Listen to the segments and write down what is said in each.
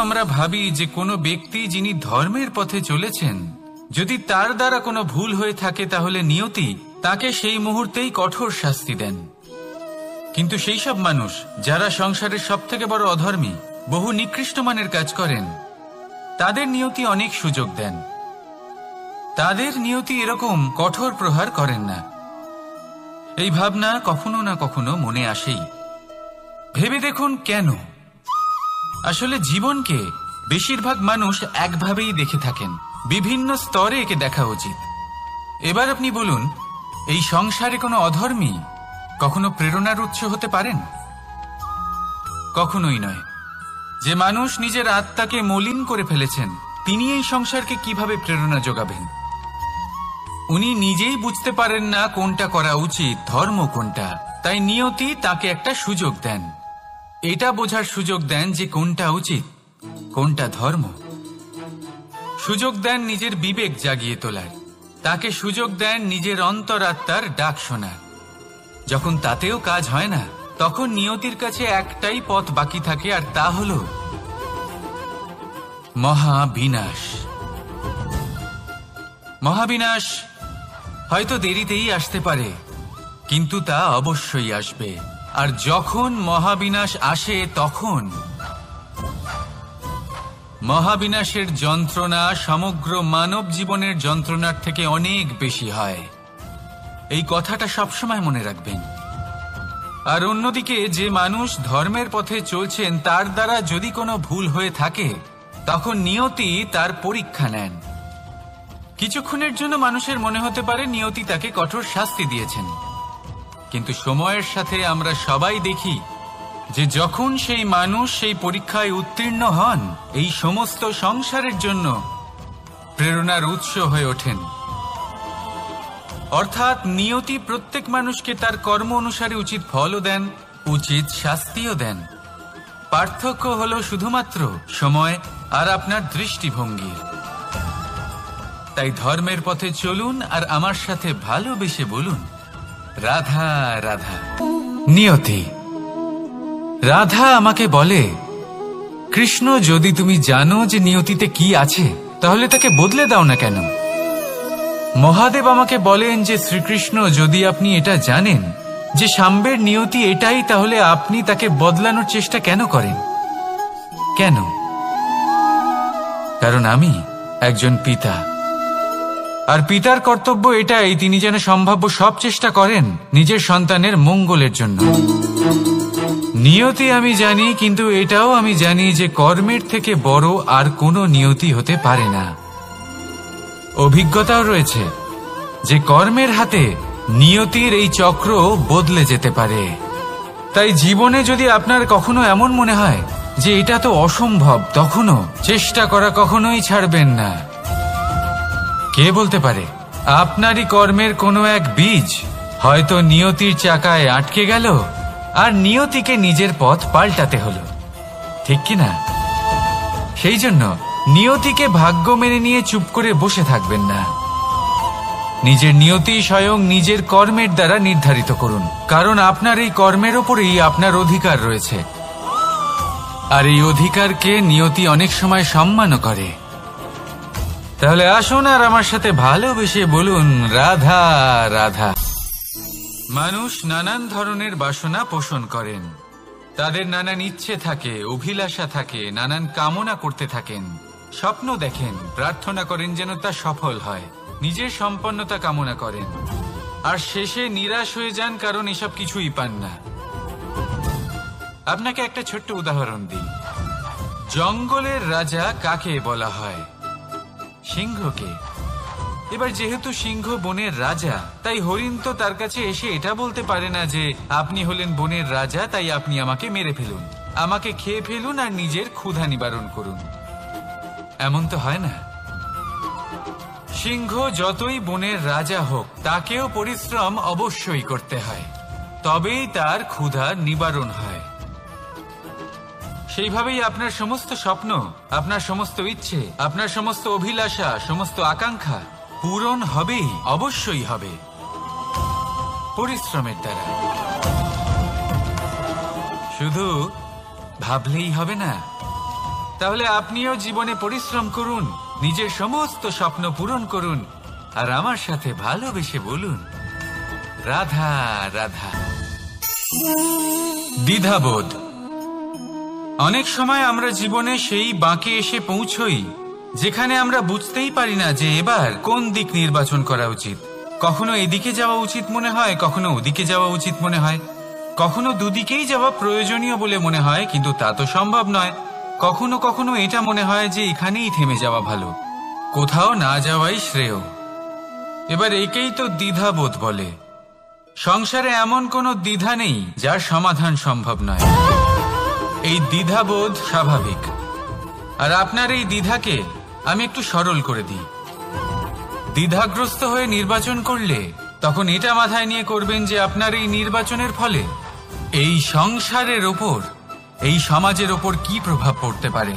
আমরা ভাবি যে কোনো ব্যক্তি যিনি ধর্মের পথে চলেছেন, যদি তার দ্বারা কোনো ভুল হয়ে থাকে তাহলে নিয়তি তাকে সেই মুহূর্তেই কঠোর শাস্তি দেন। কিন্তু সেই সব মানুষ যারা সংসারের সবথেকে বড় অধর্মী, বহু নিকৃষ্ট মানের কাজ করেন, তাদের নিয়তি অনেক সুযোগ দেন। তাদের নিয়তি এরকম কঠোর প্রহার করেন না। এই ভাবনা কখনো না কখনো মনে আসেই। ভেবে দেখুন কেন? আসলে জীবনকে বেশিরভাগ মানুষ একভাবেই দেখে থাকেন, বিভিন্ন স্তরে একে দেখা উচিত। এবার আপনি বলুন, এই সংসারে কোনো অধর্মী কখনো প্রেরণার উৎস হতে পারেন? কখনোই নয়। যে মানুষ নিজের আত্মাকে মলিন করে ফেলেছেন, তিনি এই সংসারকে কিভাবে প্রেরণা যোগাবেন? উনি নিজেই বুঝতে পারেন না কোনটা করা উচিত, ধর্ম কোনটা। তাই নিয়তি তাকে একটা সুযোগ দেন, এটা বোঝার সুযোগ দেন যে কোনটা উচিত, কোনটা ধর্ম। সুযোগ দেন নিজের বিবেক জাগিয়ে তোলার, তাকে সুযোগ দেন নিজের অন্তরাত্মার ডাক শোনার। যখন তাতেও কাজ হয় না, তখন নিয়তির কাছে একটাই পথ বাকি থাকে, আর তা হল মহাবিনাশ। মহাবিনাশ হয়তো দেরিতেই আসতে পারে, কিন্তু তা অবশ্যই আসবে। আর যখন মহাবিনাশ আসে, তখন মহাবিনাশের যন্ত্রণা সমগ্র মানব জীবনের যন্ত্রণার থেকে অনেক বেশি হয়। এই কথাটা সবসময় মনে রাখবেন। আর অন্যদিকে যে মানুষ ধর্মের পথে চলছেন, তার দ্বারা যদি কোনো ভুল হয়ে থাকে, তখন নিয়তি তার পরীক্ষা নেন। কিছুক্ষণের জন্য মানুষের মনে হতে পারে নিয়তি তাকে কঠোর শাস্তি দিয়েছেন, কিন্তু সময়ের সাথে আমরা সবাই দেখি যে যখন সেই মানুষ সেই পরীক্ষায় উত্তীর্ণ হন, এই সমস্ত সংসারের জন্য প্রেরণার উৎস হয়ে ওঠেন। অর্থাৎ নিয়তি প্রত্যেক মানুষকে তার কর্ম অনুসারে উচিত ফলও দেন, উচিত শাস্তিও দেন। পার্থক্য হলো শুধুমাত্র সময় আর আপনার দৃষ্টিভঙ্গির। তাই ধর্মের পথে চলুন আর আমার সাথে ভালোবেসে বলুন, রাধা রাধা। নিয়তি। রাধা আমাকে বলে, কৃষ্ণ, যদি তুমি জানো যে নিয়তিতে কি আছে, তাহলে তাকে বদলে দাও না কেন? মহাদেব আমাকে বলেন যে শ্রীকৃষ্ণ, যদি আপনি এটা জানেন যে সাম্বের নিয়তি এটাই, তাহলে আপনি তাকে বদলানোর চেষ্টা কেন করেন? কেন? কারণ আমি একজন পিতা, আর পিতার কর্তব্য এটাই, তিনি যেন সম্ভাব্য সব চেষ্টা করেন নিজের সন্তানের মঙ্গলের জন্য। নিয়তি আমি জানি, কিন্তু এটাও আমি জানি যে কর্মের থেকে বড় আর কোনো নিয়তি হতে পারে না। অভিজ্ঞতাও রয়েছে যে কর্মের হাতে নিয়তির এই চক্র বদলে যেতে পারে। তাই জীবনে যদি আপনার কখনো এমন মনে হয় যে এটা তো অসম্ভব, তখনও চেষ্টা করা কখনোই ছাড়বেন না। কে বলতে পারে আপনারই কর্মের কোনো এক বীজ হয়তো নিয়তির চাকায় আটকে গেল, আর নিয়তিকে নিজের পথ পাল্টাতে হলো, ঠিক কিনা? সেই জন্য নিয়তিকে ভাগ্য মেনে নিয়ে চুপ করে বসে থাকবেন না। নিজের নিয়তি স্বয়ং নিজের কর্মের দ্বারা নির্ধারিত করুন, কারণ আপনার এই কর্মের ওপরেই আপনার অধিকার রয়েছে। আর এই অধিকারকে নিয়তি অনেক সময় সম্মানও করে। তাহলে আসুন আর আমার সাথে ভালোবেসে বলুন, রাধা রাধা। মানুষ নানান ধরনের বাসনা পোষণ করেন, তাদের নানান ইচ্ছে থাকে, অভিলাষা থাকে, নানান কামনা করতে থাকেন, স্বপ্ন দেখেন, প্রার্থনা করেন যেন তা সফল হয়, নিজের সম্পন্নতা কামনা করেন, আর শেষে নিরাশ হয়ে যান কারণ এসব কিছুই পান না। আপনাকে একটা ছোট্ট উদাহরণ দিই। জঙ্গলের রাজা কাকে বলা হয়? সিংহকে। এবার যেহেতু সিংহ বনের রাজা, তাই হরিণ তো তার কাছে এসে এটা বলতে পারে না যে আপনি হলেন বনের রাজা, তাই আপনি আমাকে মেরে ফেলুন, আমাকে খেয়ে ফেলুন আর নিজের ক্ষুধা নিবারণ করুন। এমন তো হয় না। সিংহ যতই বনের রাজা হোক, তাকেও পরিশ্রম অবশ্যই করতে হয়, তবেই তার ক্ষুধা নিবারণ হয়। সেইভাবেই আপনার সমস্ত স্বপ্ন, আপনার সমস্ত ইচ্ছে, আপনার সমস্ত অভিলাষা, সমস্ত আকাঙ্ক্ষা পূরণ হবেই, অবশ্যই হবে, পরিশ্রমের দ্বারা। শুধু ভাবলেই হবে না, তাহলে আপনিও জীবনে পরিশ্রম করুন, নিজের সমস্ত স্বপ্ন পূরণ করুন, আর আমার সাথে ভালোবেসে বলুন, রাধা রাধা। দ্বিধাবোধ। অনেক সময় আমরা জীবনে সেই বাঁকে এসে পৌঁছই যেখানে আমরা বুঝতেই পারি না যে এবার কোন দিক নির্বাচন করা উচিত। কখনো এদিকে যাওয়া উচিত মনে হয়, কখনো ওদিকে যাওয়া উচিত মনে হয়, কখনো দুদিকেই যাওয়া প্রয়োজনীয় বলে মনে হয়, কিন্তু তা তো সম্ভব নয়। কখনো কখনো এটা মনে হয় যে এখানেই থেমে যাওয়া ভালো, কোথাও না যাওয়াই শ্রেয়। এবার একেই তো দ্বিধাবোধ বলে। সংসারে এমন কোনো দ্বিধা নেই যার সমাধান সম্ভব নয়। এই দ্বিধাবোধ স্বাভাবিক, আর আপনার এই দ্বিধাকে আমি একটু সরল করে দিই। দ্বিধাগ্রস্ত হয়ে নির্বাচন করলে তখন এটা মাথায় নিয়ে করবেন যে আপনার এই নির্বাচনের ফলে এই সংসারের ওপর, এই সমাজের ওপর কি প্রভাব পড়তে পারে।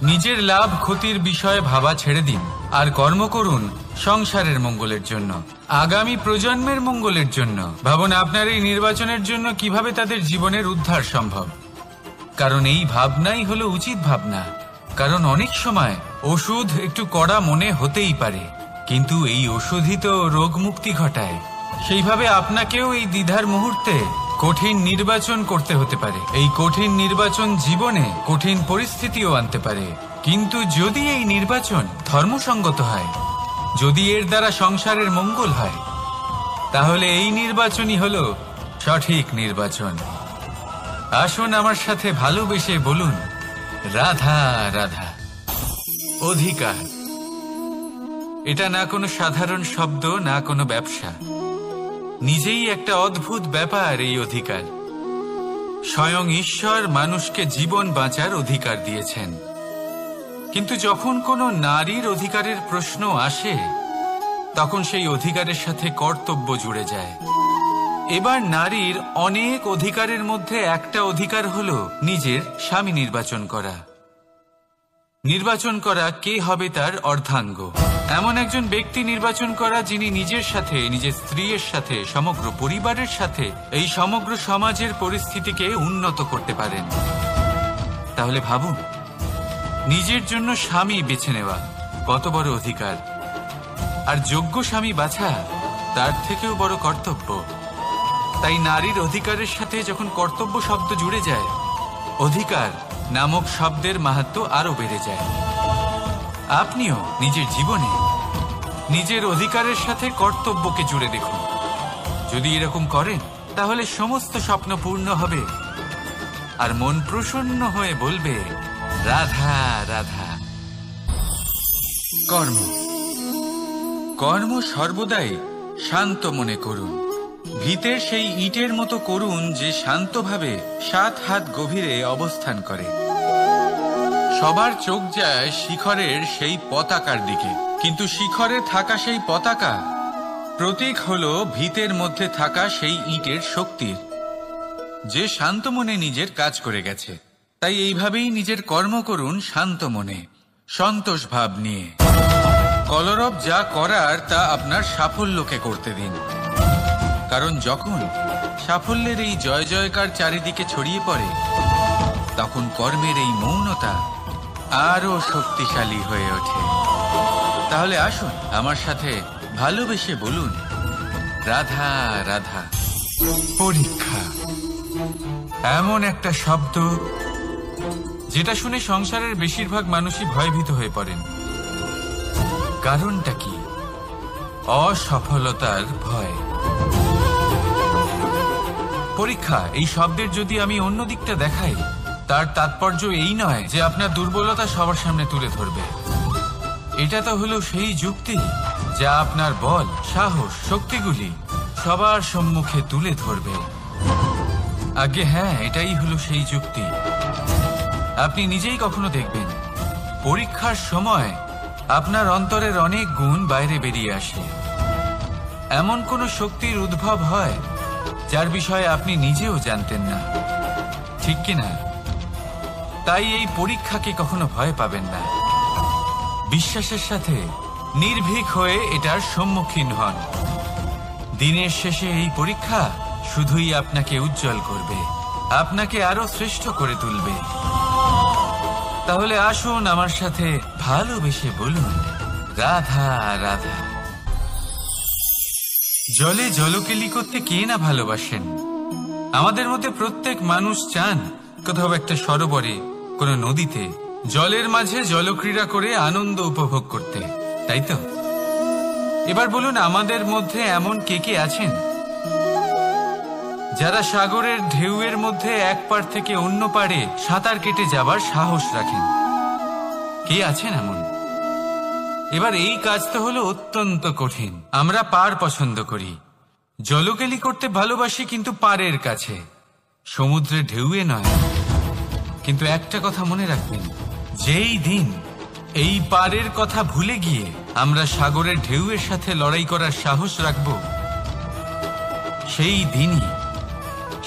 নিজের লাভ ক্ষতির বিষয়ে ভাবা ছেড়ে দিন আর কর্ম করুন সংসারের মঙ্গলের জন্য, আগামী প্রজন্মের মঙ্গলের জন্য। ভাবুন আপনার এই নির্বাচনের জন্য কিভাবে তাদের জীবনের উদ্ধার সম্ভব। কারণ এই ভাবনাই হলো উচিত ভাবনা। কারণ অনেক সময় ওষুধ একটু কড়া মনে হতেই পারে, কিন্তু এই ওষুধই তো রোগ মুক্তি ঘটায়। সেইভাবে আপনাকেও এই দ্বিধার মুহূর্তে কঠিন নির্বাচন করতে হতে পারে। এই কঠিন নির্বাচন জীবনে কঠিন পরিস্থিতিও আনতে পারে, কিন্তু যদি এই নির্বাচন ধর্মসঙ্গত হয়, যদি এর দ্বারা সংসারের মঙ্গল হয়, তাহলে এই নির্বাচনই হলো সঠিক নির্বাচন। আসুন আমার সাথে ভালোবেসে বলুন, রাধা রাধা। অধিকার। এটা না কোনো সাধারণ শব্দ, না কোনো ব্যবসা, নিজেই একটা অদ্ভুত ব্যাপার এই অধিকার। স্বয়ং ঈশ্বর মানুষকে জীবন বাঁচার অধিকার দিয়েছেন, কিন্তু যখন কোনো নারীর অধিকারের প্রশ্ন আসে তখন সেই অধিকারের সাথে কর্তব্য জুড়ে যায়। এবার নারীর অনেক অধিকারের মধ্যে একটা অধিকার হলো নিজের স্বামী নির্বাচন করা। নির্বাচন করা কে হবে তার অর্ধাঙ্গ, এমন একজন ব্যক্তি নির্বাচন করা যিনি নিজের সাথে, নিজের স্ত্রীর সাথে, সমগ্র পরিবারের সাথে এই সমগ্র সমাজের পরিস্থিতিকে উন্নত করতে পারেন। তাহলে ভাবুন, নিজের জন্য স্বামী বেছে নেওয়া কত বড় অধিকার, আর যোগ্য স্বামী বাছা তার থেকেও বড় কর্তব্য। তাই নারীর অধিকারের সাথে যখন কর্তব্য শব্দ জুড়ে যায়, অধিকার নামক শব্দের মাহাত্ম্য আরো বেড়ে যায়। আপনিও নিজের জীবনে নিজের অধিকারের সাথে কর্তব্যকে জুড়ে দেখুন। যদি এরকম করেন তাহলে সমস্ত স্বপ্ন পূর্ণ হবে, আর মন প্রসন্ন হয়ে বলবে, রাধা রাধা। কর্ম। কর্ম সর্বদাই শান্ত মনে করুন। ভিতের সেই ইটের মতো করুন যে শান্তভাবে 7 হাত গভীরে অবস্থান করে। সবার চোখ যায় শিখরের সেই পতাকার দিকে, কিন্তু শিখরে থাকা সেই পতাকা প্রতীক হলো ভিতের মধ্যে থাকা সেই ইটের শক্তির, যে শান্ত মনে নিজের কাজ করে গেছে। তাই এইভাবেই নিজের কর্ম করুন শান্ত মনে, সন্তোষ ভাব নিয়ে। কলরব যা করার তা আপনার সাফল্যকে করতে দিন, কারণ যখন সাফল্যের এই জয় জয়কার চারিদিকে ছড়িয়ে পড়ে, তখন কর্মের এই মৌনতা আরো শক্তিশালী হয়ে ওঠে। তাহলে আসুন আমার সাথে ভালোবেসে বলুন, রাধা রাধা। পরীক্ষা এমন একটা শব্দ যেটা শুনে সংসারের বেশিরভাগ মানুষই ভয়ভীত হয়ে পড়েন। কারণটা কি? অসফলতার ভয়। পরীক্ষা এই শব্দের যদি আমি অন্য দিকটা দেখাই, তার তাৎপর্য এই নয় যে আপনার দুর্বলতা সবার সামনে তুলে ধরবে। এটা তো হলো সেই যুক্তি যা আপনার বল, সাহস, শক্তিগুলি সবার সম্মুখে তুলে ধরবে। আগে হ্যাঁ, এটাই হলো সেই যুক্তি। আপনি নিজেই কখনো দেখবেন পরীক্ষার সময় আপনার অন্তরের অনেক গুণ বাইরে বেরিয়ে আসে। এমন কোন শক্তির উদ্ভব হয় যার বিষয়ে আপনি নিজেও জানতেন না, ঠিক কিনা? তাই এই পরীক্ষাকে কখনো ভয় পাবেন না। বিশ্বাসের সাথে নির্ভীক হয়ে এটার সম্মুখীন হন। দিনের শেষে এই পরীক্ষা শুধুই আপনাকে উজ্জ্বল করবে, আপনাকে আরো শ্রেষ্ঠ করে তুলবে। তাহলে আসুন আমার সাথে ভালোবেসে বলুন, রাধা রাধা। জলে জলকেলি করতে কে না ভালোবাসেন? আমাদের মধ্যে প্রত্যেক মানুষ চান কোথাও একটা সরোবরে, কোনো নদীতে, জলের মাঝে জলক্রীড়া করে আনন্দ উপভোগ করতে, তাই তো? এবার বলুন, আমাদের মধ্যে এমন কে কে আছেন যারা সাগরের ঢেউয়ের মধ্যে এক পাড় থেকে অন্য পাড়ে সাঁতার কেটে যাবার সাহস রাখেন? কে আছেন এমন? এবার এই কাজ তো হলো অত্যন্ত কঠিন। আমরা পাড় পছন্দ করি, জলকেলি করতে ভালোবাসি, কিন্তু পাড়ের কাছে, সমুদ্রের ঢেউয়ে নয়। কিন্তু একটা কথা মনে রাখবেন, যেই দিন এই পাড়ের কথা ভুলে গিয়ে আমরা সাগরের ঢেউয়ের সাথে লড়াই করার সাহস রাখব, সেই দিনই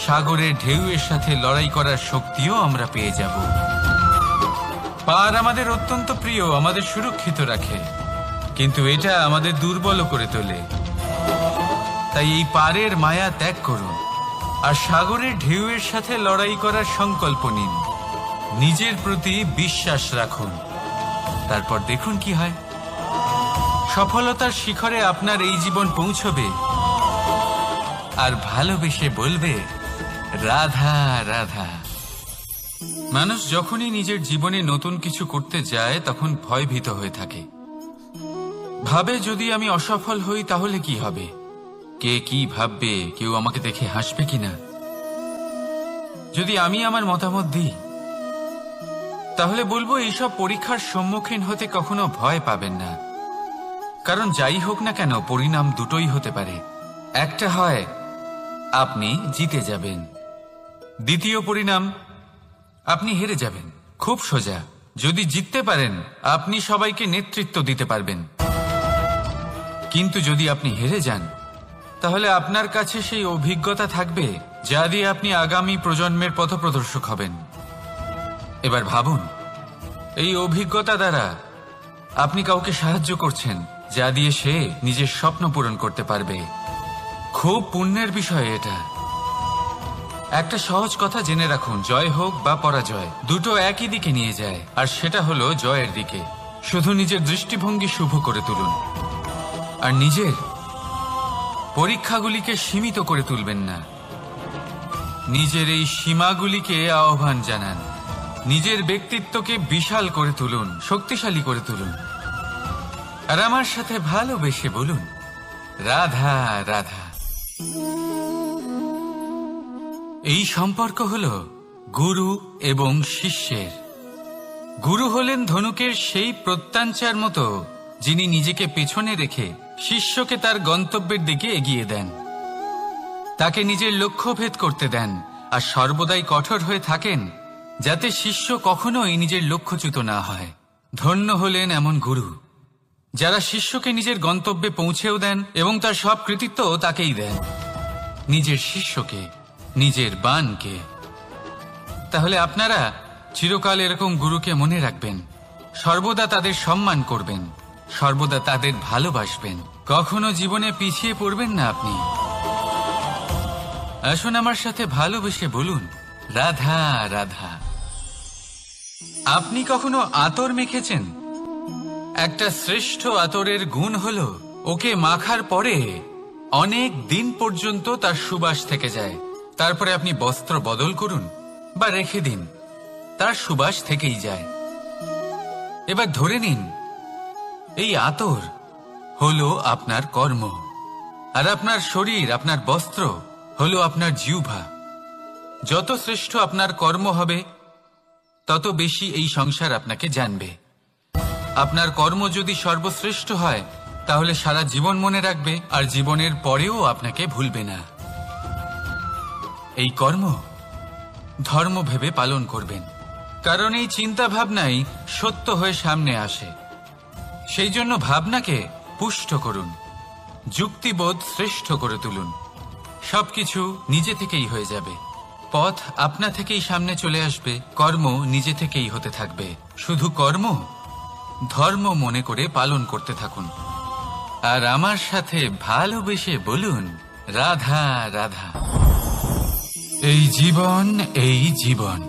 সাগরের ঢেউয়ের সাথে লড়াই করার শক্তিও আমরা পেয়ে যাব। পার আমাদের অত্যন্ত প্রিয়, আমাদের সুরক্ষিত রাখে, কিন্তু এটা আমাদের দুর্বল করে তোলে। তাই এই পারের মায়া ত্যাগ করুন আর সাগরের ঢেউয়ের সাথে লড়াই করার সংকল্প নিন। নিজের প্রতি বিশ্বাস রাখুন, তারপর দেখুন কি হয়। সফলতার শিখরে আপনার এই জীবন পৌঁছবে আর ভালোবেসে বলবে, রাধা রাধা। মানুষ যখনই নিজের জীবনে নতুন কিছু করতে যায় তখন ভয়ভীত হয়ে থাকে, ভাবে যদি আমি অসফল হই তাহলে কি হবে, কে কি ভাববে, কেউ আমাকে দেখে হাসবে কিনা। যদি আমি আমার মতামত দিই তাহলে বলবো, এইসব পরীক্ষার সম্মুখীন হতে কখনো ভয় পাবেন না, কারণ যাই হোক না কেন পরিণাম দুটোই হতে পারে। একটা হয় আপনি জিতে যাবেন, দ্বিতীয় পরিণাম আপনি হেরে যাবেন। খুব সোজা। যদি জিততে পারেন আপনি সবাইকে নেতৃত্ব দিতে পারবেন, কিন্তু যদি আপনি হেরে যান তাহলে আপনার কাছে সেই অভিজ্ঞতা থাকবে যা দিয়ে আপনি আগামী প্রজন্মের পথপ্রদর্শক হবেন। এবার ভাবুন, এই অভিজ্ঞতা দ্বারা আপনি কাউকে সাহায্য করছেন যা দিয়ে সে নিজের স্বপ্ন পূরণ করতে পারবে। খুব পুণ্যের বিষয় এটা। একটা সহজ কথা জেনে রাখুন, জয় হোক বা পরাজয় দুটো একই দিকে নিয়ে যায়, আর সেটা হলো জয়ের দিকে। শুধু নিজের দৃষ্টিভঙ্গি শুভ করে তুলুন আর নিজের পরীক্ষাগুলিকে সীমিত করে তুলবেন না। নিজের এই সীমাগুলিকে আহ্বান জানান, নিজের ব্যক্তিত্বকে বিশাল করে তুলুন, শক্তিশালী করে তুলুন, আর আমার সাথে ভালোবেসে বলুন, রাধা রাধা। এই সম্পর্ক হলো গুরু এবং শিষ্যের। গুরু হলেন ধনুকের সেই প্রত্যাঞ্চার মতো যিনি নিজেকে পেছনে রেখে শিষ্যকে তার গন্তব্যের দিকে এগিয়ে দেন, তাকে নিজের লক্ষ্য ভেদ করতে দেন, আর সর্বদাই কঠোর হয়ে থাকেন যাতে শিষ্য কখনোই নিজের লক্ষ্যচ্যুত না হয়। ধন্য হলেন এমন গুরু যারা শিষ্যকে নিজের গন্তব্যে পৌঁছেও দেন এবং তার সব কৃতিত্ব তাকেই দেন, নিজের শিষ্যকে, নিজের বাণকে। তাহলে আপনারা চিরকাল এরকম গুরুকে মনে রাখবেন, সর্বদা তাদের সম্মান করবেন, সর্বদা তাদের ভালোবাসবেন, কখনো জীবনে পিছিয়ে পড়বেন না আপনি। আসুন আমার সাথে ভালোবেসে বলুন, রাধা রাধা। আপনি কখনো আতর মেখেছেন? একটা শ্রেষ্ঠ আতরের গুণ হলো ওকে মাখার পরে অনেক দিন পর্যন্ত তার সুবাস থেকে যায়। তারপরে আপনি বস্ত্র বদল করুন বা রেখে দিন, তার সুবাস থেকেই যায়। এবার ধরে নিন এই আতর হলো আপনার কর্ম, আর আপনার শরীর, আপনার বস্ত্র হলো আপনার জিহ্বা। যত শ্রেষ্ঠ আপনার কর্ম হবে তত বেশি এই সংসার আপনাকে জানবে। আপনার কর্ম যদি সর্বশ্রেষ্ঠ হয় তাহলে সারা জীবন মনে রাখবে, আর জীবনের পরেও আপনাকে ভুলবে না। এই কর্ম ধর্ম ভেবে পালন করবেন, কারণ এই চিন্তা ভাবনাই সত্য হয়ে সামনে আসে। সেই জন্য ভাবনাকে পুষ্ট করুন, যুক্তিবোধ শ্রেষ্ঠ করে তুলুন, সবকিছু নিজে থেকেই হয়ে যাবে। পথ আপনা থেকেই সামনে চলে আসবে, কর্ম নিজে থেকেই হতে থাকবে। শুধু কর্ম ধর্ম মনে করে পালন করতে থাকুন, আর আমার সাথে ভালোবেসে বলুন, রাধা রাধা। এই জীবন, এই জীবন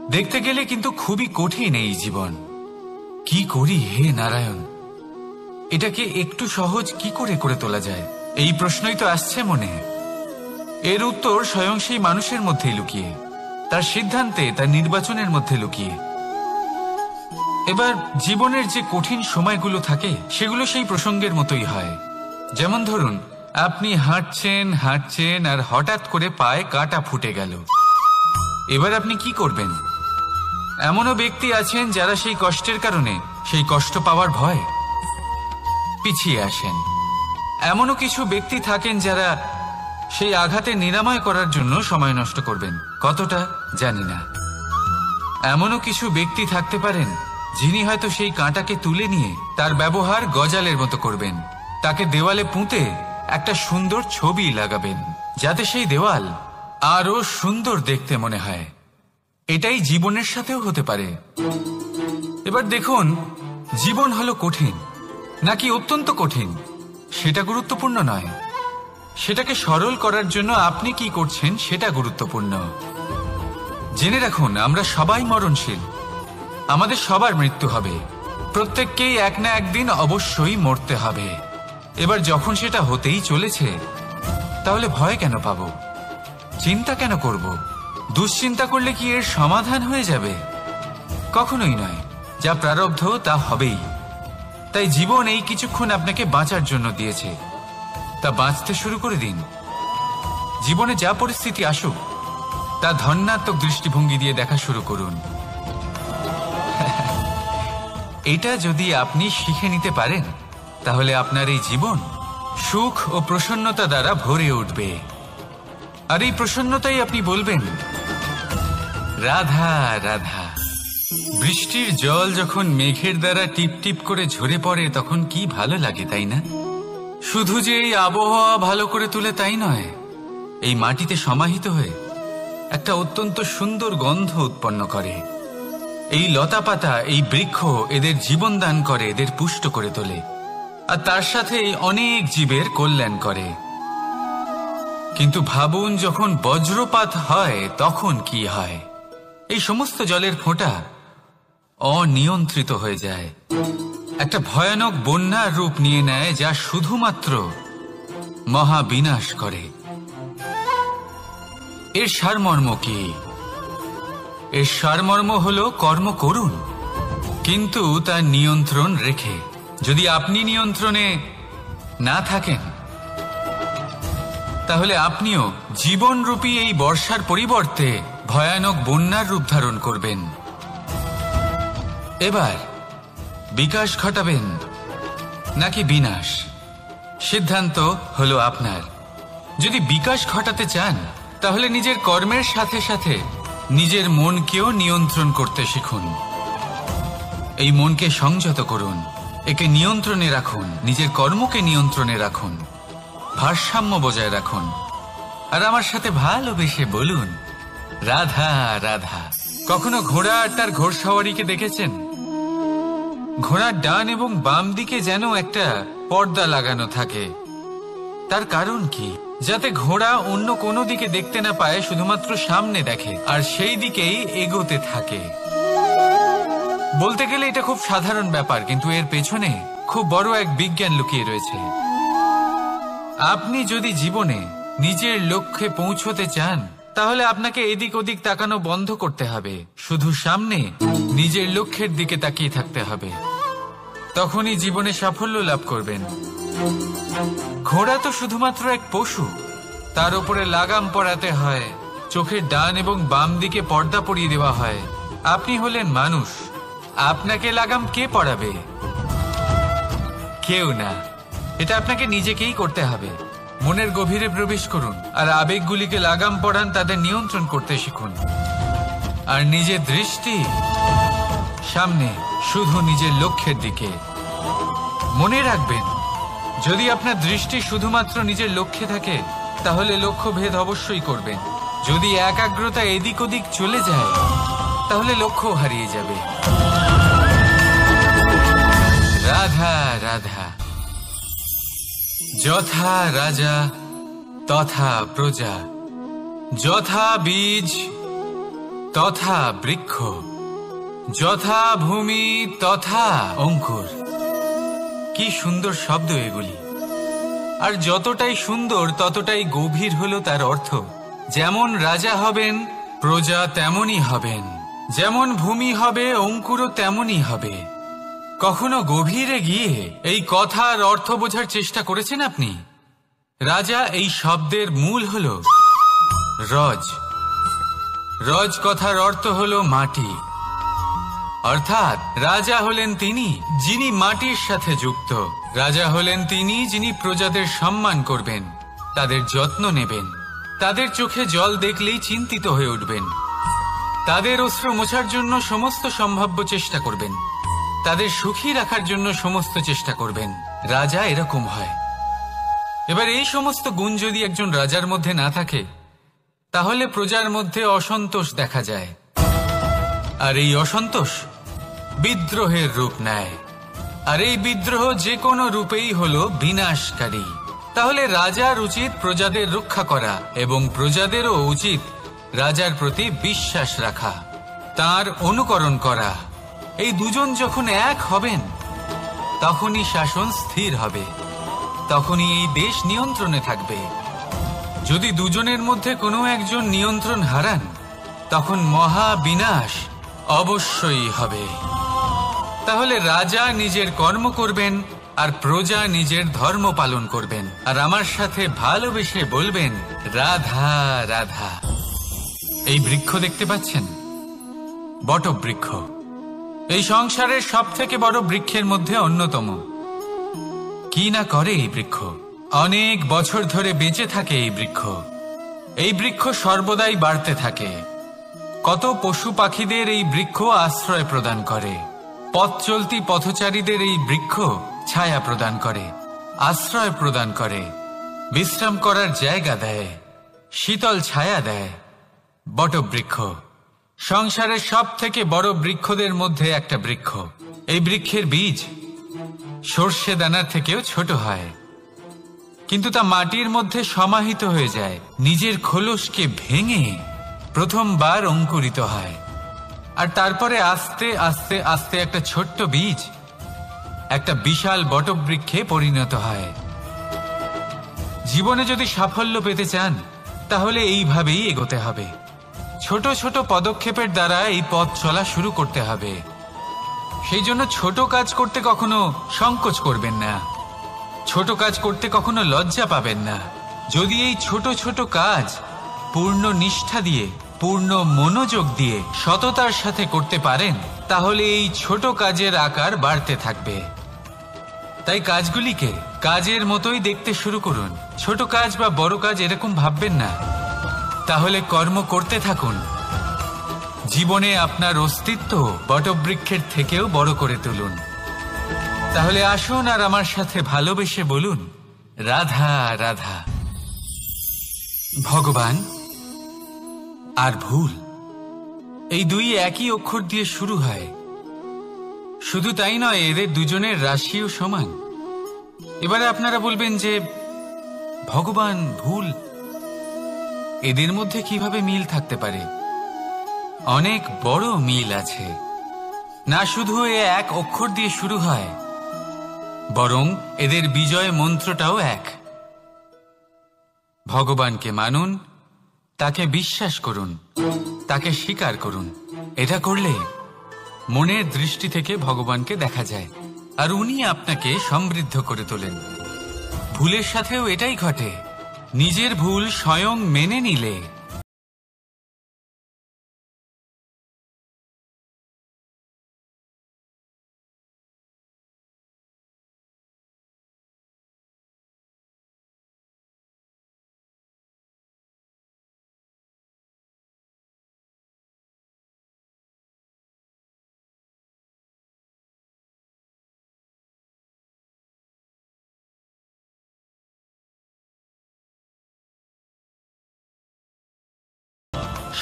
দেখতে গেলে কিন্তু খুবই কঠিন এই জীবন। কি করি হে নারায়ণ, এটাকে একটু সহজ কি করে করে তোলা যায়, এই প্রশ্নই তো আসছে মনে। এর উত্তর স্বয়ং সেই মানুষের মধ্যেই লুকিয়ে, তার সিদ্ধান্তে, তার নির্বাচনের মধ্যে লুকিয়ে। এবার জীবনের যে কঠিন সময়গুলো থাকে সেগুলো সেই প্রসঙ্গের মতোই হয়। যেমন ধরুন, আপনি হাঁটছেন হাঁটছেন আর হঠাৎ করে পায়ে কাঁটা ফুটে গেল। এবার আপনি কি করবেন? এমনও ব্যক্তি আছেন যারা সেই কষ্টের কারণে, সেই কষ্ট পাওয়ার ভয় পিছিয়ে আসেন। এমনও কিছু ব্যক্তি থাকেন যারা সেই আঘাতে নিরাময় করার জন্য সময় নষ্ট করবেন, কতটা জানি না। এমনও কিছু ব্যক্তি থাকতে পারেন যিনি হয়তো সেই কাঁটাকে তুলে নিয়ে তার ব্যবহার গজালের মতো করবেন, তাকে দেওয়ালে পুঁতে একটা সুন্দর ছবি লাগাবেন, যাতে সেই দেওয়াল আরো সুন্দর দেখতে মনে হয়। এটাই জীবনের সাথেও হতে পারে। এবার দেখুন, জীবন হলো কঠিন নাকি অত্যন্ত কঠিন সেটা গুরুত্বপূর্ণ নয়, সেটাকে সরল করার জন্য আপনি কি করছেন সেটা গুরুত্বপূর্ণ। জেনে রাখুন, আমরা সবাই মরণশীল, আমাদের সবার মৃত্যু হবে, প্রত্যেককেই এক না একদিন অবশ্যই মরতে হবে। এবার যখন সেটা হতেই চলেছে, তাহলে ভয় কেন পাবো, চিন্তা কেন করব? দুশ্চিন্তা করলে কি এর সমাধান হয়ে যাবে? কখনোই নয়। যা প্রারব্ধ তা হবেই। তাই জীবন এই কিছুক্ষণ আপনাকে বাঁচার জন্য দিয়েছে, তা বাঁচতে শুরু করে দিন। জীবনে যা পরিস্থিতি আসুক তা ধন্যাত্মক দৃষ্টিভঙ্গি দিয়ে দেখা শুরু করুন। এটা যদি আপনি শিখে নিতে পারেন, তাহলে আপনার এই জীবন সুখ ও প্রসন্নতা দ্বারা ভরে উঠবে। আর এই প্রসন্নতাই আপনি বলবেন, রাধা রাধা। বৃষ্টির জল যখন মেঘের দ্বারা টিপ টিপ করে ঝরে পড়ে তখন কি ভালো লাগে, তাই না? শুধু যে এই আবহাওয়া ভালো করে তুলে তাই নয়, এই মাটিতে সমাহিত হয়ে একটা অত্যন্ত সুন্দর গন্ধ উৎপন্ন করে। এই লতা পাতা, এই বৃক্ষ এদের জীবন দান করে, এদের পুষ্ট করে তোলে, আর তার সাথে অনেক জীবের কল্যাণ করে। কিন্তু ভাবুন, যখন বজ্রপাত হয় তখন কি হয়? এই সমস্ত জলের ফোঁটা অনিয়ন্ত্রিত হয়ে যায়, একটা ভয়ানক বন্যার রূপ নিয়ে নেয়, যা শুধুমাত্র মহাবিনাশ করে। এর সারমর্ম কি? এর সারমর্ম হলো কর্ম করুন, কিন্তু তার নিয়ন্ত্রণ রেখে। যদি আপনি নিয়ন্ত্রণে না থাকেন, তাহলে আপনিও জীবনরূপী এই বর্ষার পরিবর্তে ভয়ানক বন্যার রূপ ধারণ করবেন। এবার বিকাশ ঘটাবেন নাকি বিনাশ, সিদ্ধান্ত হলো আপনার। যদি বিকাশ ঘটাতে চান, তাহলে নিজের কর্মের সাথে সাথে নিজের মনকেও নিয়ন্ত্রণ করতে শিখুন। এই মনকে সংযত করুন, একে নিয়ন্ত্রণে রাখুন, নিজের কর্মকে নিয়ন্ত্রণে রাখুন, ভারসাম্য বজায় রাখুন। আর আমার সাথে ভালোবেসে বলুন, রাধা রাধা। কখনো ঘোড়া আর তার ঘোড়সওয়ারিকে দেখেছেন? ঘোড়ার ডান এবং বাম দিকে যেন একটা পর্দা লাগানো থাকে। তার কারণ কি? যাতে ঘোড়া অন্য কোনো দিকে দেখতে না পায়, শুধুমাত্র সামনে দেখে আর সেই দিকেই এগোতে থাকে। বলতে গেলে এটা খুব সাধারণ ব্যাপার, কিন্তু এর পেছনে খুব বড় এক বিজ্ঞান লুকিয়ে রয়েছে। আপনি যদি জীবনে নিজের লক্ষ্যে পৌঁছতে চান, তাহলে আপনাকে এদিক ওদিক তাকানো বন্ধ করতে হবে, শুধু সামনে নিজের লক্ষ্যের দিকে তাকিয়ে থাকতে হবে। তখনই জীবনে সাফল্য লাভ করবেন। ঘোড়া তো শুধুমাত্র এক পশু, তার উপরে লাগাম পরাতে হয়, চোখের ডান এবং বাম দিকে পর্দা পরিয়ে দেওয়া হয়। আপনি হলেন মানুষ, আপনাকে লাগাম কে পরাবে? কেউ না। এটা আপনাকে নিজেকেই করতে হবে। মনের গভীরে প্রবেশ করুন আর আবেগগুলিকে লাগাম পরান, তাদের নিয়ন্ত্রণ করতে শিখুন। আর নিজের দৃষ্টি সামনে, শুধু নিজের লক্ষ্যের দিকে। মনে রাখবেন, যদি আপনার দৃষ্টি শুধুমাত্র নিজের লক্ষ্যে থাকে, তাহলে লক্ষ্য ভেদ অবশ্যই করবেন। যদি একাগ্রতা এদিক ওদিক চলে যায়, তাহলে লক্ষ্য হারিয়ে যাবে। রাধা রাধা। যথা রাজা তথা প্রজা, যথা বীজ তথা বৃক্ষ, যথা ভূমি তথা অঙ্কুর। কি সুন্দর শব্দ এগুলি! আর যতটাই সুন্দর ততটাই গভীর হলো তার অর্থ। যেমন রাজা হবেন, প্রজা তেমনই হবেন। যেমন ভূমি হবে, অঙ্কুরও তেমনই হবে। কখনো গভীরে গিয়ে এই কথার অর্থ বোঝার চেষ্টা করেছেন আপনি? রাজা এই শব্দের মূল হল রজ। রজ কথার অর্থ হল মাটি। অর্থাৎ রাজা হলেন তিনি যিনি মাটির সাথে যুক্ত। রাজা হলেন তিনি যিনি প্রজাদের সম্মান করবেন, তাদের যত্ন নেবেন, তাদের চোখে জল দেখলেই চিন্তিত হয়ে উঠবেন, তাদের অশ্রু মোছার জন্য সমস্ত সম্ভাব্য চেষ্টা করবেন, তাদের সুখী রাখার জন্য সমস্ত চেষ্টা করবেন। রাজা এরকম হয়। এবার এই সমস্ত গুণ যদি একজন রাজার মধ্যে না থাকে, তাহলে প্রজার মধ্যে অসন্তোষ দেখা যায়। আর এই অসন্তোষ বিদ্রোহের রূপ নেয়। আর এই বিদ্রোহ যে কোনো রূপেই হলো বিনাশকারী। তাহলে রাজার উচিত প্রজাদের রক্ষা করা এবং প্রজাদেরও উচিত রাজার প্রতি বিশ্বাস রাখা, তার অনুকরণ করা। এই দুজন যখন এক হবেন, তখনই শাসন স্থির হবে, তখনই এই দেশ নিয়ন্ত্রণে থাকবে। যদি দুজনের মধ্যে কোনো একজন নিয়ন্ত্রণ হারান, তখন মহা বিনাশ অবশ্যই হবে। তাহলে রাজা নিজের কর্ম করবেন আর প্রজা নিজের ধর্ম পালন করবেন, আর আমার সাথে ভালোবেসে বলবেন রাধা রাধা। এই বৃক্ষ দেখতে পাচ্ছেন, বটবৃক্ষ। এই সংসারের সব থেকে বড় বৃক্ষের মধ্যে অন্যতম। কি না করে এই বৃক্ষ! অনেক বছর ধরে বেঁচে থাকে এই বৃক্ষ। এই বৃক্ষ সর্বদাই বাড়তে থাকে। কত পশু পাখিদের এই বৃক্ষ আশ্রয় প্রদান করে। পথ চলতি পথচারীদের এই বৃক্ষ ছায়া প্রদান করে, আশ্রয় প্রদান করে, বিশ্রাম করার জায়গা দেয়, শীতল ছায়া দেয়। বটবৃক্ষ সংসারের সব থেকে বড় বৃক্ষদের মধ্যে একটা বৃক্ষ। এই বৃক্ষের বীজ সর্ষে দানার থেকেও ছোট হয়, কিন্তু তা মাটির মধ্যে সমাহিত হয়ে যায়, নিজের খোলসকে ভেঙে প্রথমবার অঙ্কুরিত হয়। আর তারপরে আস্তে আস্তে আস্তে একটা ছোট্ট বীজ একটা বিশাল বটবৃক্ষে পরিণত হয়। জীবনে যদি সাফল্য পেতে চান, তাহলে এইভাবেই এগোতে হবে। ছোট ছোট পদক্ষেপের দ্বারা এই পথ চলা শুরু করতে হবে। সেই জন্য ছোট কাজ করতে কখনো সংকোচ করবেন না, ছোট কাজ করতে কখনো লজ্জা পাবেন না। যদি এই ছোট ছোট কাজ পূর্ণ নিষ্ঠা দিয়ে, পূর্ণ মনোযোগ দিয়ে, সততার সাথে করতে পারেন, তাহলে এই ছোট কাজের আকার বাড়তে থাকবে। তাই কাজগুলিকে কাজের মতোই দেখতে শুরু করুন। ছোট কাজ বা বড় কাজ এরকম ভাববেন না। তাহলে কর্ম করতে থাকুন। জীবনে আপনার অস্তিত্ব বটবৃক্ষের থেকেও বড় করে তুলুন। তাহলে আসুন আর আমার সাথে ভালোবেসে বলুন রাধা রাধা। ভগবান আর ভুল, এই দুই একই অক্ষর দিয়ে শুরু হয়। শুধু তাই নয়, এদের দুজনের রাশিও সমান। এবারে আপনারা বলবেন যে ভগবান, ভুল, এদের মধ্যে কিভাবে মিল থাকতে পারে? অনেক বড় মিল আছে। না শুধু এ এক অক্ষর দিয়ে শুরু হয়, বরং এদের বিজয় মন্ত্রটাও এক। ভগবানকে মানুন, তাকে বিশ্বাস করুন, তাকে স্বীকার করুন। এটা করলে মনের দৃষ্টি থেকে ভগবানকে দেখা যায়, আর উনি আপনাকে সমৃদ্ধ করে তোলেন। ভুলের সাথেও এটাই ঘটে। নিজের ভুল স্বয়ং মেনে নিলে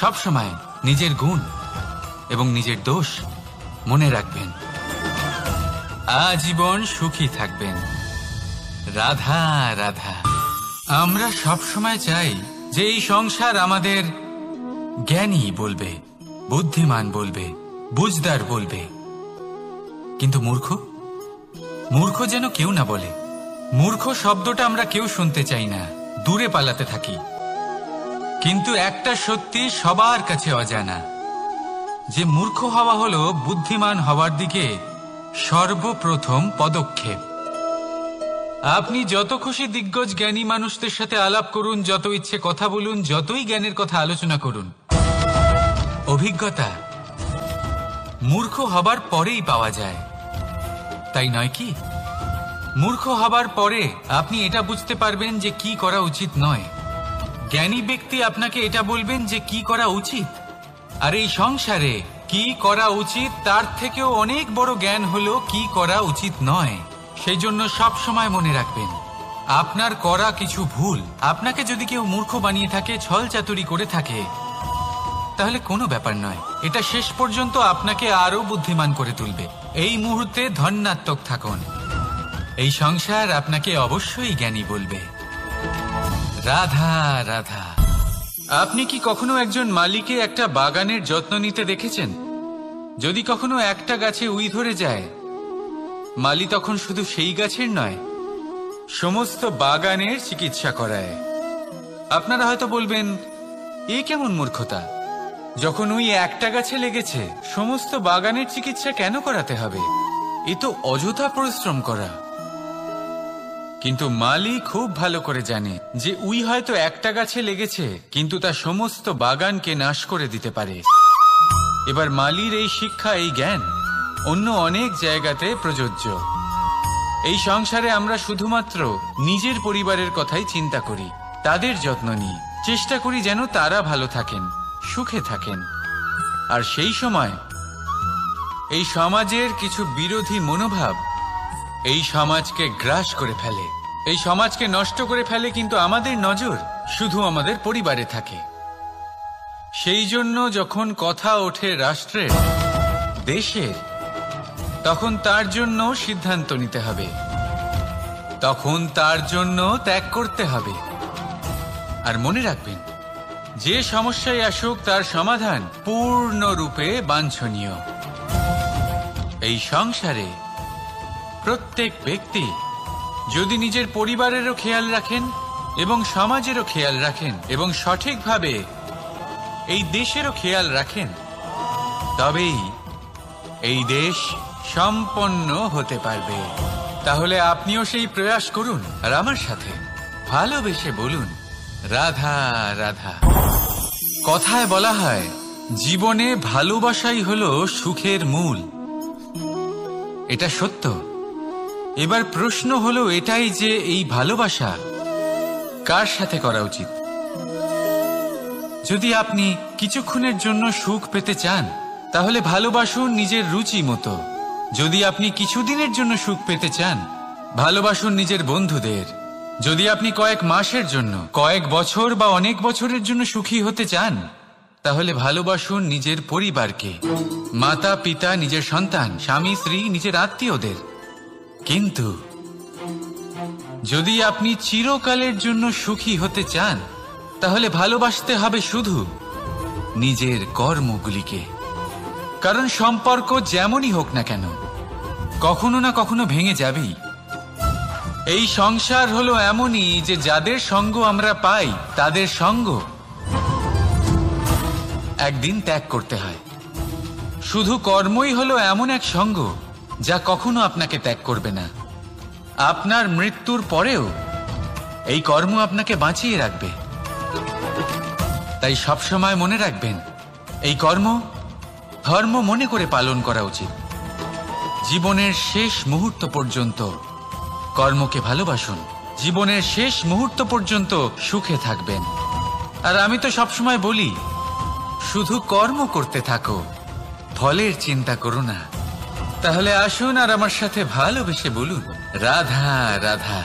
সব সময় নিজের গুণ এবং নিজের দোষ মনে রাখবেন। আজীবন সুখী থাকবেন। রাধা রাধা। আমরা সব সময় চাই যে এই সংসার আমাদের জ্ঞানী বলবে, বুদ্ধিমান বলবে, বুঝদার বলবে। কিন্তু মূর্খ, মূর্খ যেন কেউ না বলে। মূর্খ শব্দটা আমরা কেউ শুনতে চাই না, দূরে পালাতে থাকি। কিন্তু একটা সত্যি সবার কাছে অজানা, যে মূর্খ হওয়া হলো বুদ্ধিমান হওয়ার দিকে সর্বপ্রথম পদক্ষেপ। আপনি যত খুশি দিগ্গজ জ্ঞানী মানুষদের সাথে আলাপ করুন, যত ইচ্ছে কথা বলুন, যতই জ্ঞানের কথা আলোচনা করুন, অভিজ্ঞতা মূর্খ হবার পরেই পাওয়া যায়, তাই নয় কি? মূর্খ হবার পরে আপনি এটা বুঝতে পারবেন যে কি করা উচিত নয়। জ্ঞানী ব্যক্তি আপনাকে এটা বলবেন যে কি করা উচিত। আর এই সংসারে কি করা উচিত তার থেকেও অনেক বড় জ্ঞান হলো কি করা উচিত নয়। সেই জন্য সব সময় মনে রাখবেন, আপনার করা কিছু ভুল, আপনাকে যদি কেউ মূর্খ বানিয়ে থাকে, ছল চাতুরি করে থাকে, তাহলে কোনো ব্যাপার নয়। এটা শেষ পর্যন্ত আপনাকে আরো বুদ্ধিমান করে তুলবে। এই মুহূর্তে ধন্যাত্মক থাকুন। এই সংসার আপনাকে অবশ্যই জ্ঞানী বলবে। রাধা রাধা। আপনি কি কখনো একজন মালিকে একটা বাগানের যত্ন নিতে দেখেছেন? যদি কখনো একটা গাছে উই ধরে যায়, মালি তখন শুধু সেই গাছের নয়, সমস্ত বাগানের চিকিৎসা করায়। আপনারা হয়তো বলবেন, এ কেমন মূর্খতা? যখন উই একটা গাছে লেগেছে, সমস্ত বাগানের চিকিৎসা কেন করাতে হবে? এ তো অযথা পরিশ্রম করা। কিন্তু মালি খুব ভালো করে জানে যে উই হয়তো একটা গাছে লেগেছে, কিন্তু তা সমস্ত বাগানকে নাশ করে দিতে পারে। এবার মালির এই শিক্ষা, এই জ্ঞান অন্য অনেক জায়গাতে প্রযোজ্য। এই সংসারে আমরা শুধুমাত্র নিজের পরিবারের কথাই চিন্তা করি, তাদের যত্ন নিই, চেষ্টা করি যেন তারা ভালো থাকেন, সুখে থাকেন। আর সেই সময় এই সমাজের কিছু বিরোধী মনোভাব এই সমাজকে গ্রাস করে ফেলে, এই সমাজকে নষ্ট করে ফেলে। কিন্তু আমাদের নজর শুধু আমাদের পরিবারে থাকে। সেই জন্য যখন কথা ওঠে রাষ্ট্রের, দেশের, তখন তার জন্য সিদ্ধান্ত নিতে হবে, তখন তার জন্য ত্যাগ করতে হবে। আর মনে রাখবেন, যে সমস্যায় আসুক তার সমাধান পূর্ণরূপে বাঞ্ছনীয়। এই সংসারে প্রত্যেক ব্যক্তি যদি নিজের পরিবারেরও খেয়াল রাখেন এবং সমাজেরও খেয়াল রাখেন এবং সঠিকভাবে এই দেশেরও খেয়াল রাখেন, তবেই এই দেশ সম্পন্ন হতে পারবে। তাহলে আপনিও সেই প্রয়াস করুন আর আমার সাথে ভালোবেসে বলুন, রাধা রাধা। কথায় বলা হয়, জীবনে ভালোবাসাই হলো সুখের মূল। এটা সত্য। এবার প্রশ্ন হলো এটাই যে এই ভালোবাসা কার সাথে করা উচিত। যদি আপনি কিছুক্ষণের জন্য সুখ পেতে চান, তাহলে ভালোবাসুন নিজের রুচি মতো। যদি আপনি কিছুদিনের জন্য সুখ পেতে চান, ভালোবাসুন নিজের বন্ধুদের। যদি আপনি কয়েক মাসের জন্য, কয়েক বছর বা অনেক বছরের জন্য সুখী হতে চান, তাহলে ভালোবাসুন নিজের পরিবারকে, মাতা পিতা, নিজের সন্তান, স্বামী স্ত্রী, নিজের আত্মীয়দের। কিন্তু যদি আপনি চিরকালের জন্য সুখী হতে চান, তাহলে ভালোবাসতে হবে শুধু নিজের কর্মগুলিকে। কারণ সম্পর্ক যেমনই হোক না কেন, কখনো না কখনো ভেঙে যাবেই। এই সংসার হলো এমনই যে যাদের সঙ্গ আমরা পাই, তাদের সঙ্গ একদিন ত্যাগ করতে হয়। শুধু কর্মই হলো এমন এক সঙ্গ যা কখনো আপনাকে ত্যাগ করবে না। আপনার মৃত্যুর পরেও এই কর্ম আপনাকে বাঁচিয়ে রাখবে। তাই সবসময় মনে রাখবেন, এই কর্ম ধর্ম মনে করে পালন করা উচিত। জীবনের শেষ মুহূর্ত পর্যন্ত কর্মকে ভালোবাসুন, জীবনের শেষ মুহূর্ত পর্যন্ত সুখে থাকবেন। আর আমি তো সবসময় বলি, শুধু কর্ম করতে থাকো, ফলের চিন্তা করো না। তাহলে আসুন আর আমার সাথে ভালোবেসে বলুন, রাধা রাধা।